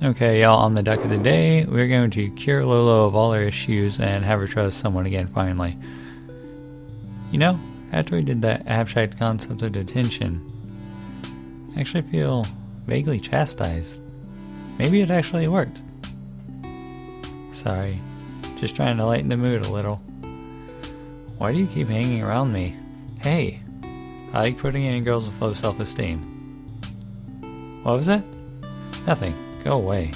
Okay, y'all, on the duck of the day, we're going to cure Lolo of all her issues and have her trust someone again, finally. You know, after we did that abstract concept of detention, I actually feel vaguely chastised. Maybe it actually worked. Sorry, just trying to lighten the mood a little. Why do you keep hanging around me? Hey, I like putting in girls with low self-esteem. What was it? Nothing. Go away.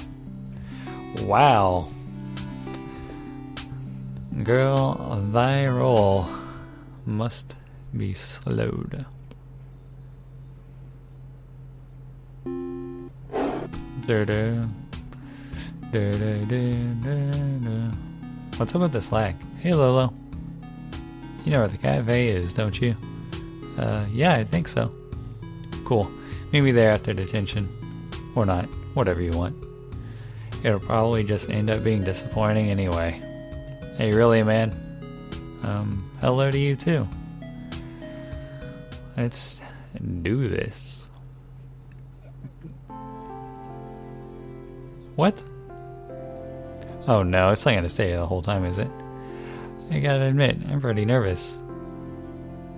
Wow. Girl, thy roll must be slowed. What's up with the slack? Hey Lolo. You know where the cafe is, don't you? Yeah, I think so. Cool. Meet me there after detention. Or not. Whatever you want. It'll probably just end up being disappointing anyway. Hey, really, man? Hello to you too. Let's do this. What? Oh no, it's not gonna stay the whole time, is it? I gotta admit, I'm pretty nervous.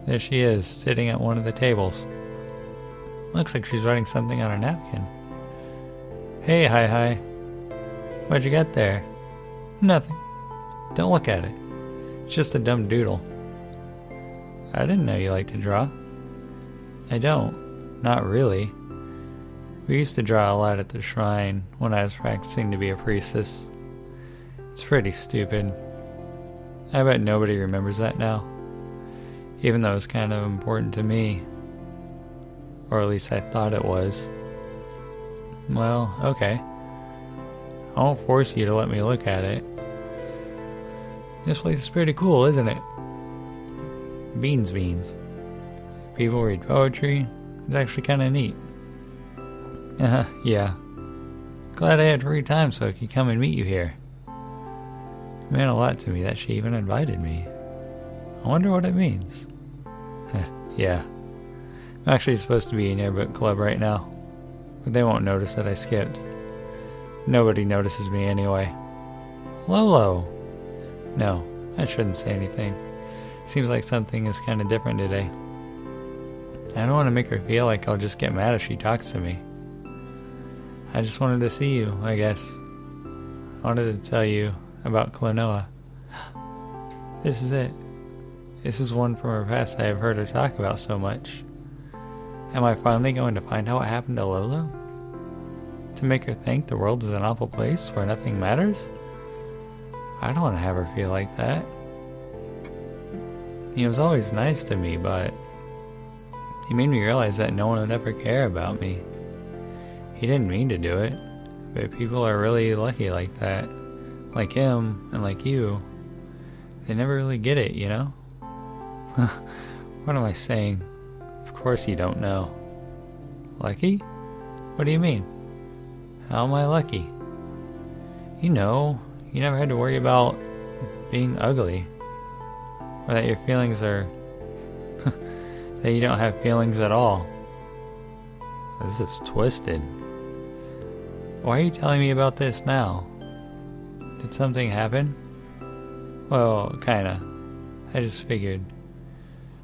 There she is, sitting at one of the tables. Looks like she's writing something on her napkin. Hey, hi. What'd you get there? Nothing. Don't look at it. It's just a dumb doodle. I didn't know you liked to draw. I don't. Not really. We used to draw a lot at the shrine when I was practicing to be a priestess. It's pretty stupid. I bet nobody remembers that now. Even though it's kind of important to me. Or at least I thought it was. Well, okay. I won't force you to let me look at it. This place is pretty cool, isn't it? Beans. People read poetry. It's actually kind of neat. Yeah. Glad I had free time so I could come and meet you here. It meant a lot to me that she even invited me. I wonder what it means. Yeah. I'm actually supposed to be in your book club right now. But they won't notice that I skipped. Nobody notices me anyway. Lolo! No, I shouldn't say anything. Seems like something is kind of different today. I don't want to make her feel like I'll just get mad if she talks to me. I just wanted to see you, I guess. I wanted to tell you about Klonoa. This is it. This is one from her past I have heard her talk about so much. Am I finally going to find out what happened to Lolo? To make her think the world is an awful place where nothing matters? I don't want to have her feel like that. He was always nice to me, but he made me realize that no one would ever care about me. He didn't mean to do it, but people are really lucky like that. Like him, and like you. They never really get it, you know? What am I saying? Of course you don't know. Lucky? What do you mean? How am I lucky? You know, you never had to worry about being ugly. Or that your feelings are... that you don't have feelings at all. This is twisted. Why are you telling me about this now? Did something happen? Well, kinda. I just figured.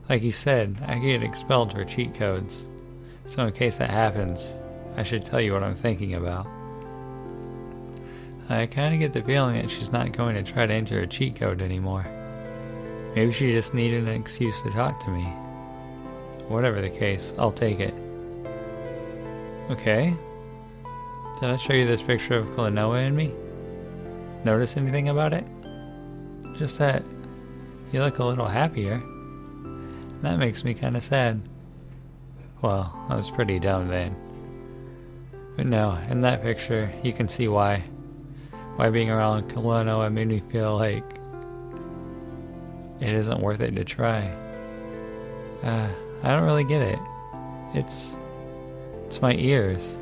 Like you said, I could get expelled for cheat codes. So in case that happens, I should tell you what I'm thinking about. I kinda get the feeling that she's not going to try to enter a cheat code anymore. Maybe she just needed an excuse to talk to me. Whatever the case, I'll take it. Okay. Did I show you this picture of Klonoa and me? Notice anything about it? Just that you look a little happier. That makes me kinda sad. Well, I was pretty dumb then. But no, in that picture, you can see why. Why being around Klonoa made me feel like it isn't worth it to try. I don't really get it. It's my ears.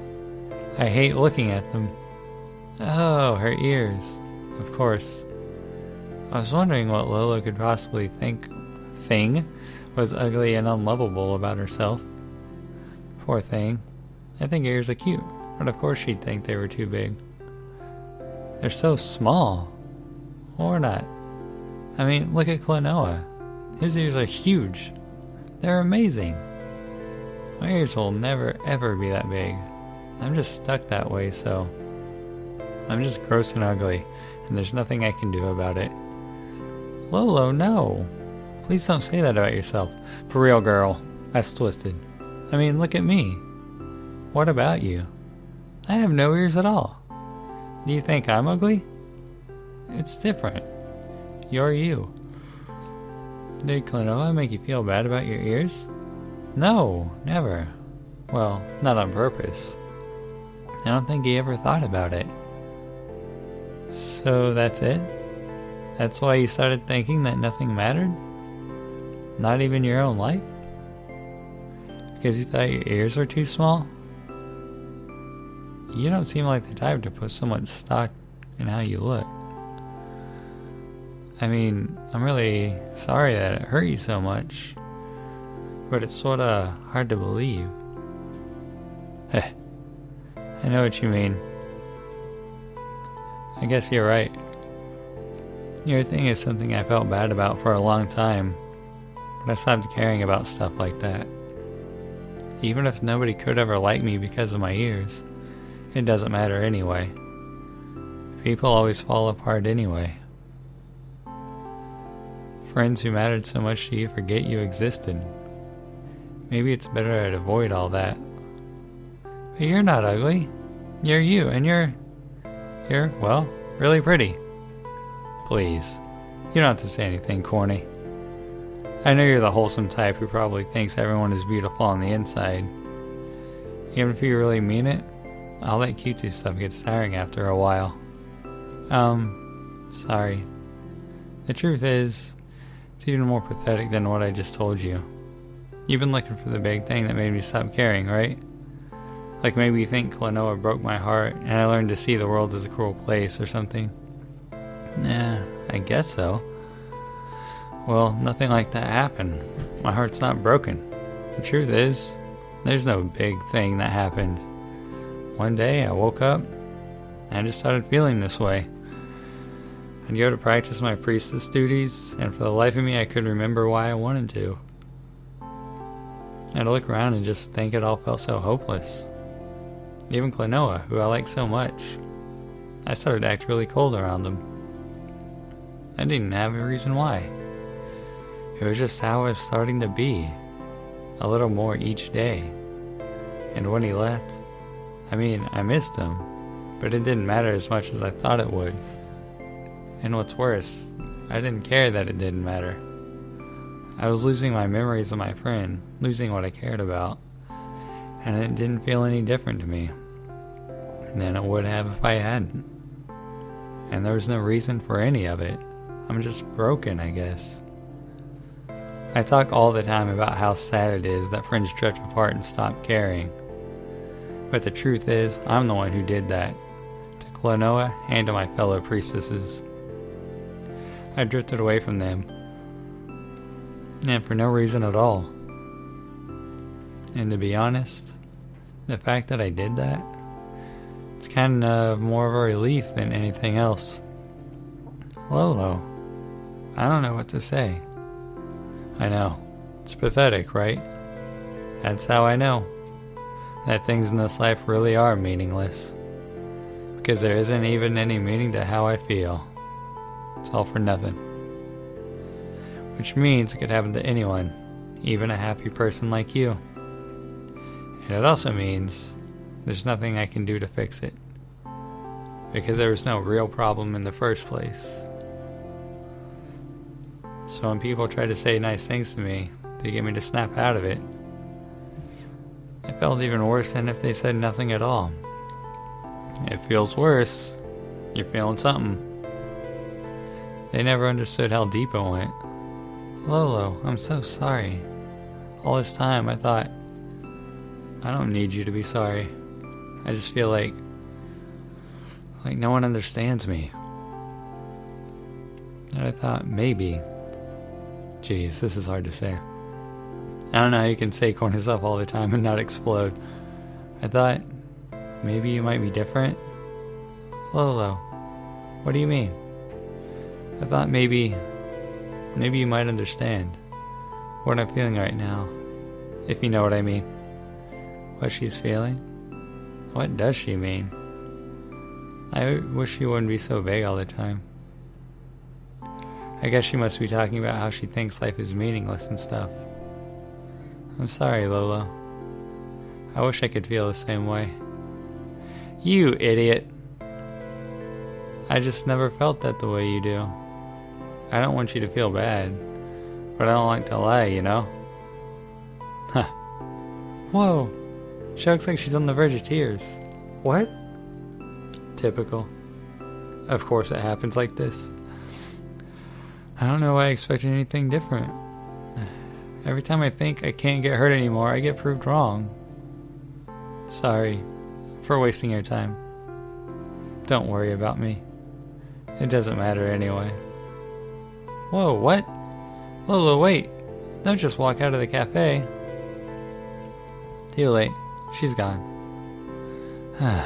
I hate looking at them. Oh, her ears. Of course. I was wondering what Lolo could possibly think was ugly and unlovable about herself. Poor thing. I think ears are cute, but of course she'd think they were too big. They're so small. Or not. I mean, look at Klonoa. His ears are huge. They're amazing. My ears will never ever be that big. I'm just stuck that way, so I'm just gross and ugly, and there's nothing I can do about it. Lolo, no. Please don't say that about yourself. For real, girl. That's twisted. I mean, look at me. What about you? I have no ears at all. Do you think I'm ugly? It's different. You're you. Did Klonoa make you feel bad about your ears? No, never. Well, not on purpose. I don't think he ever thought about it. So that's it? That's why you started thinking that nothing mattered? Not even your own life? Because you thought your ears were too small? You don't seem like the type to put so much stock in how you look. I mean, I'm really sorry that it hurt you so much, but it's sorta hard to believe. I know what you mean. I guess you're right. Your thing is something I felt bad about for a long time, but I stopped caring about stuff like that. Even if nobody could ever like me because of my ears, it doesn't matter anyway. People always fall apart anyway. Friends who mattered so much to you forget you existed. Maybe it's better I'd avoid all that. But you're not ugly. You're you, and you're, well, really pretty. Please, you don't have to say anything corny. I know you're the wholesome type who probably thinks everyone is beautiful on the inside. Even if you really mean it, all that cutesy stuff gets tiring after a while. Sorry. The truth is, it's even more pathetic than what I just told you. You've been looking for the big thing that made me stop caring, right? Like maybe you think Klonoa broke my heart and I learned to see the world as a cruel place or something. Nah, I guess so. Well, nothing like that happened. My heart's not broken. The truth is, there's no big thing that happened. One day I woke up and I just started feeling this way. I'd go to practice my priestess duties, and for the life of me I couldn't remember why I wanted to. I'd look around and just think it all felt so hopeless. Even Klonoa, who I like so much, I started to act really cold around him. I didn't have a reason why. It was just how I was starting to be, a little more each day. And when he left, I mean, I missed him, but it didn't matter as much as I thought it would. And what's worse, I didn't care that it didn't matter. I was losing my memories of my friend, losing what I cared about, and it didn't feel any different to me than it would have if I hadn't. And there was no reason for any of it. I'm just broken, I guess. I talk all the time about how sad it is that friends drift apart and stop caring. But the truth is, I'm the one who did that, to Klonoa and to my fellow priestesses. I drifted away from them, and for no reason at all. And to be honest, the fact that I did that, it's kind of more of a relief than anything else. Lolo, I don't know what to say. I know, it's pathetic, right? That's how I know that things in this life really are meaningless. Because there isn't even any meaning to how I feel. It's all for nothing. Which means it could happen to anyone, even a happy person like you. And it also means there's nothing I can do to fix it. Because there was no real problem in the first place. So when people try to say nice things to me to get me to snap out of it, it felt even worse than if they said nothing at all. It feels worse. You're feeling something. They never understood how deep it went. Lolo, I'm so sorry. All this time I thought, I don't need you to be sorry. I just feel like no one understands me. And I thought, maybe. Jeez, this is hard to say. I don't know how you can say corny stuff all the time and not explode. I thought, maybe you might be different. Lolo, What do you mean? I thought maybe you might understand what I'm feeling right now, if you know what I mean. What she's feeling? What does she mean? I wish she wouldn't be so vague all the time. I guess she must be talking about how she thinks life is meaningless and stuff. I'm sorry, Lolo. I wish I could feel the same way. You idiot! I just never felt that the way you do. I don't want you to feel bad, but I don't like to lie, you know? Huh. Whoa! She looks like she's on the verge of tears. What? Typical. Of course it happens like this. I don't know why I expected anything different. Every time I think I can't get hurt anymore, I get proved wrong. Sorry for wasting your time. Don't worry about me. It doesn't matter anyway. Whoa, what? Lolo, wait. Don't just walk out of the cafe. Too late. She's gone. I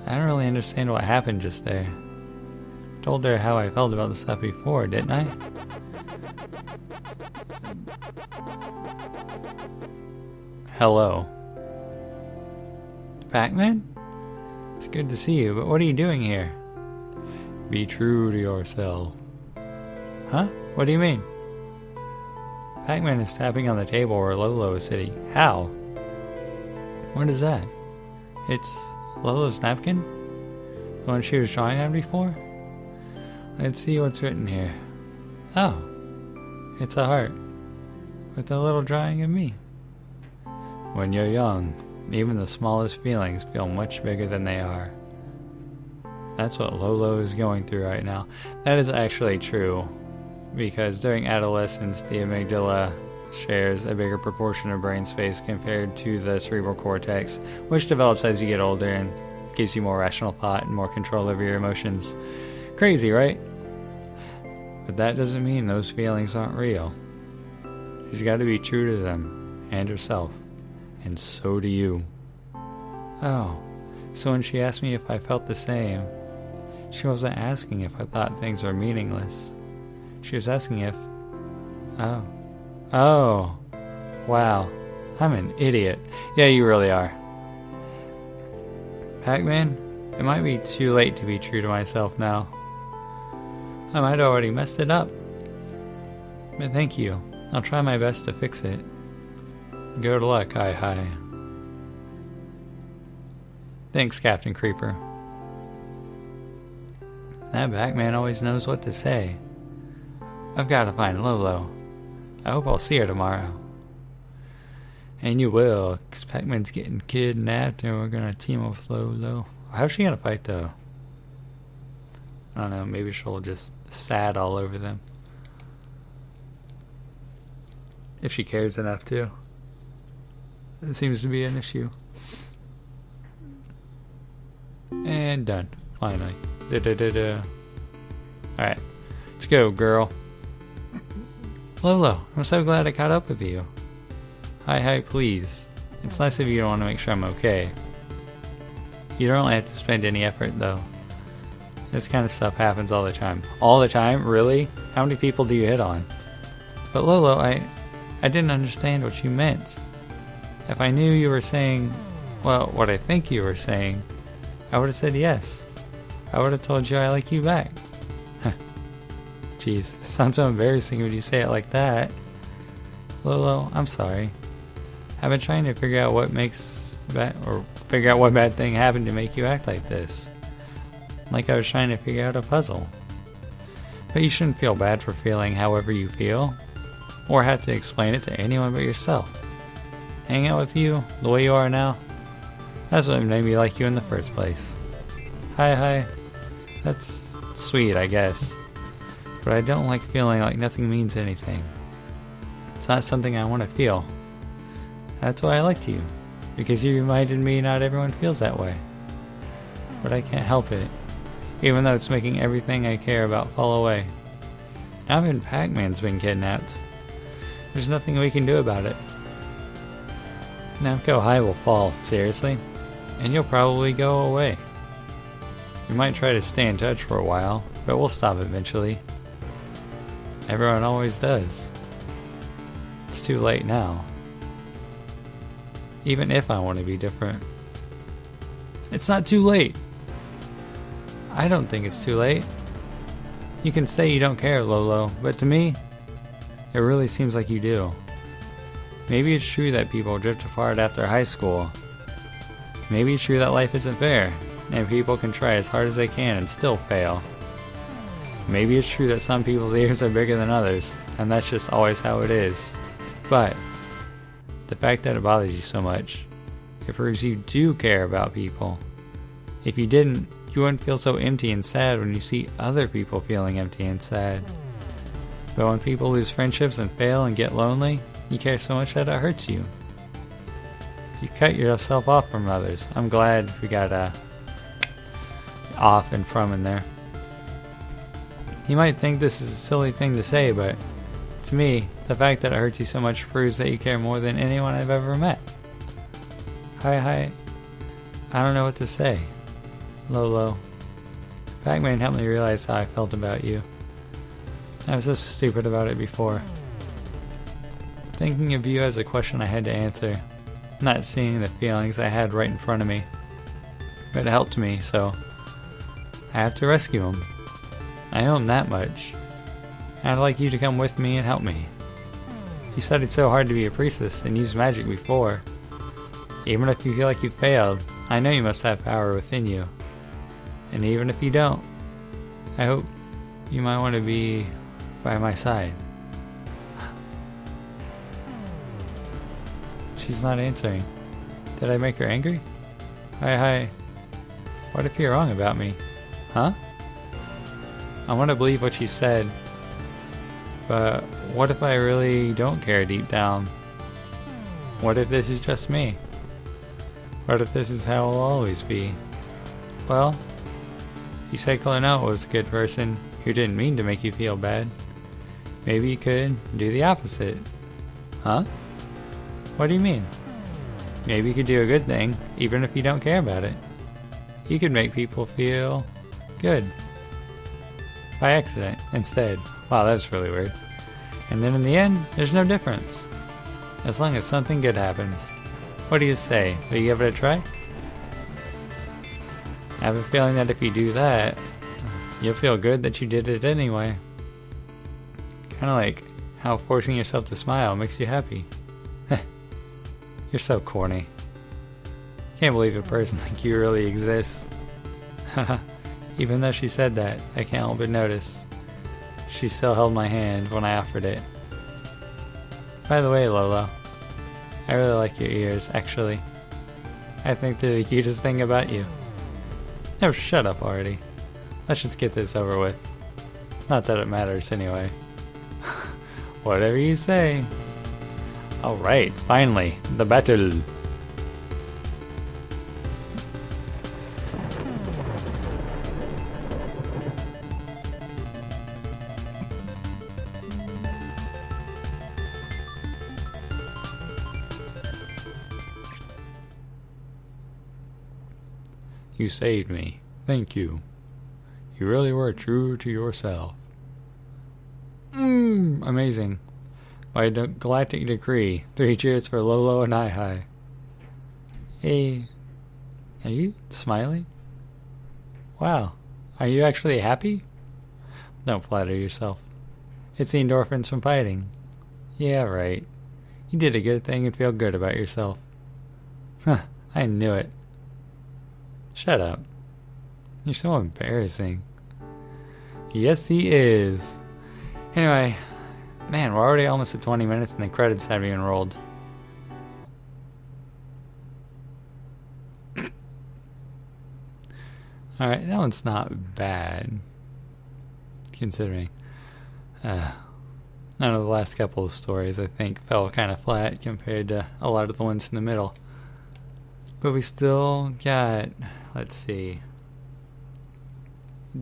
don't really understand what happened just there. Told her how I felt about the stuff before, didn't I? Hello. Pac-Man? It's good to see you, but what are you doing here? Be true to yourself. Huh? What do you mean? Pac-Man is tapping on the table where Lolo is sitting. How? What is that? It's Lolo's napkin? The one she was drawing on before? Let's see what's written here. Oh, it's a heart with a little drawing of me. When you're young, even the smallest feelings feel much bigger than they are. That's what Lolo is going through right now. That is actually true, because during adolescence, the amygdala shares a bigger proportion of brain space compared to the cerebral cortex, which develops as you get older and gives you more rational thought and more control over your emotions. Crazy, right? But that doesn't mean those feelings aren't real. She's got to be true to them and herself, and so do you. Oh, so when she asked me if I felt the same, she wasn't asking if I thought things were meaningless. She was asking if... Oh. Wow. I'm an idiot. Yeah, you really are. Pac-Man, it might be too late to be true to myself now. I might have already messed it up. But thank you. I'll try my best to fix it. Good luck, hi. Thanks, Captain Creeper. That Pac-Man always knows what to say. I've got to find Lolo. I hope I'll see her tomorrow. And you will, because Pac-Man's getting kidnapped and we're going to team up with Lolo. How's she going to fight, though? I don't know, maybe she'll just sad all over them. If she cares enough to. It seems to be an issue. And done. Finally. Alright. Let's go, girl. Lolo, I'm so glad I caught up with you. Hi, please. It's nice of you to want to make sure I'm okay. You don't really have to spend any effort, though. This kind of stuff happens all the time. All the time? Really? How many people do you hit on? But Lolo, I didn't understand what you meant. If I knew you were saying, well, what I think you were saying, I would have said yes. I would have told you I like you back. Jeez, it sounds so embarrassing when you say it like that. Lolo, I'm sorry. I've been trying to figure out what bad thing happened to make you act like this. Like I was trying to figure out a puzzle. But you shouldn't feel bad for feeling however you feel, or have to explain it to anyone but yourself. Hang out with you, the way you are now, that's what made me like you in the first place. Hi. That's sweet, I guess. But I don't like feeling like nothing means anything. It's not something I want to feel. That's why I liked you, because you reminded me not everyone feels that way. But I can't help it, even though it's making everything I care about fall away. Now even Pac-Man's been kidnapped. There's nothing we can do about it. Namco High will fall, seriously, and you'll probably go away. We might try to stay in touch for a while, but we'll stop eventually. Everyone always does. It's too late now. Even if I want to be different. It's not too late. I don't think it's too late. You can say you don't care, Lolo, but to me, it really seems like you do. Maybe it's true that people drift apart after high school. Maybe it's true that life isn't fair, and people can try as hard as they can and still fail. Maybe it's true that some people's ears are bigger than others, and that's just always how it is. But the fact that it bothers you so much, it proves you do care about people. If you didn't, you wouldn't feel so empty and sad when you see other people feeling empty and sad. But when people lose friendships and fail and get lonely, you care so much that it hurts you. You cut yourself off from others. I'm glad we got off and from in there. You might think this is a silly thing to say, but to me, the fact that it hurts you so much proves that you care more than anyone I've ever met. Hi. I don't know what to say. Lolo. Pac-Man helped me realize how I felt about you. I was so stupid about it before. Thinking of you as a question I had to answer, not seeing the feelings I had right in front of me. But it helped me, so I have to rescue him. I owe him that much. I'd like you to come with me and help me. You studied so hard to be a priestess and used magic before. Even if you feel like you failed, I know you must have power within you. And even if you don't, I hope you might want to be by my side. She's not answering. Did I make her angry? Hi. What if you're wrong about me? Huh? I want to believe what she said, but what if I really don't care deep down? What if this is just me? What if this is how I'll always be? Well, you said Colonel was a good person who didn't mean to make you feel bad. Maybe you could do the opposite. Huh? What do you mean? Maybe you could do a good thing, even if you don't care about it. You could make people feel good. By accident, instead. Wow, that's really weird. And then in the end, there's no difference. As long as something good happens. What do you say? Will you give it a try? I have a feeling that if you do that, you'll feel good that you did it anyway. Kinda like how forcing yourself to smile makes you happy. You're so corny. Can't believe a person like you really exists. Even though she said that, I can't help but notice. She still held my hand when I offered it. By the way, Lolo, I really like your ears, actually. I think they're the cutest thing about you. No, shut up already. Let's just get this over with. Not that it matters anyway. Whatever you say. Alright, finally, the battle. You saved me. Thank you. You really were true to yourself. Amazing. By galactic decree, 3 cheers for Lolo and Hi. Hey, are you smiling? Wow, are you actually happy? Don't flatter yourself. It's the endorphins from fighting. Yeah, right. You did a good thing and feel good about yourself. Huh, I knew it. Shut up. You're so embarrassing. Yes, he is. Anyway, man, we're already almost at 20 minutes and the credits haven't even rolled. Alright, that one's not bad. Considering. None of the last couple of stories, I think, fell kind of flat compared to a lot of the ones in the middle. But we still got, let's see,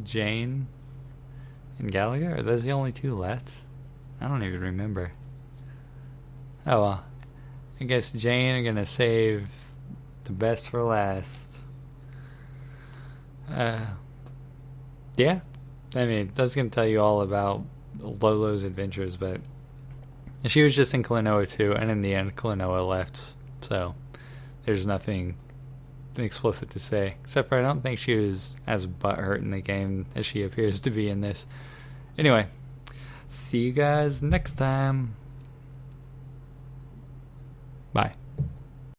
Jane and Gallagher? Are those the only 2 left? I don't even remember. Oh well. I guess Jane are gonna save the best for last. Yeah. I mean, that's going to tell you all about Lolo's adventures, but she was just in Klonoa too, and in the end, Klonoa left. So there's nothing explicit to say, except for I don't think she was as butthurt in the game as she appears to be in this. Anyway, see you guys next time. Bye.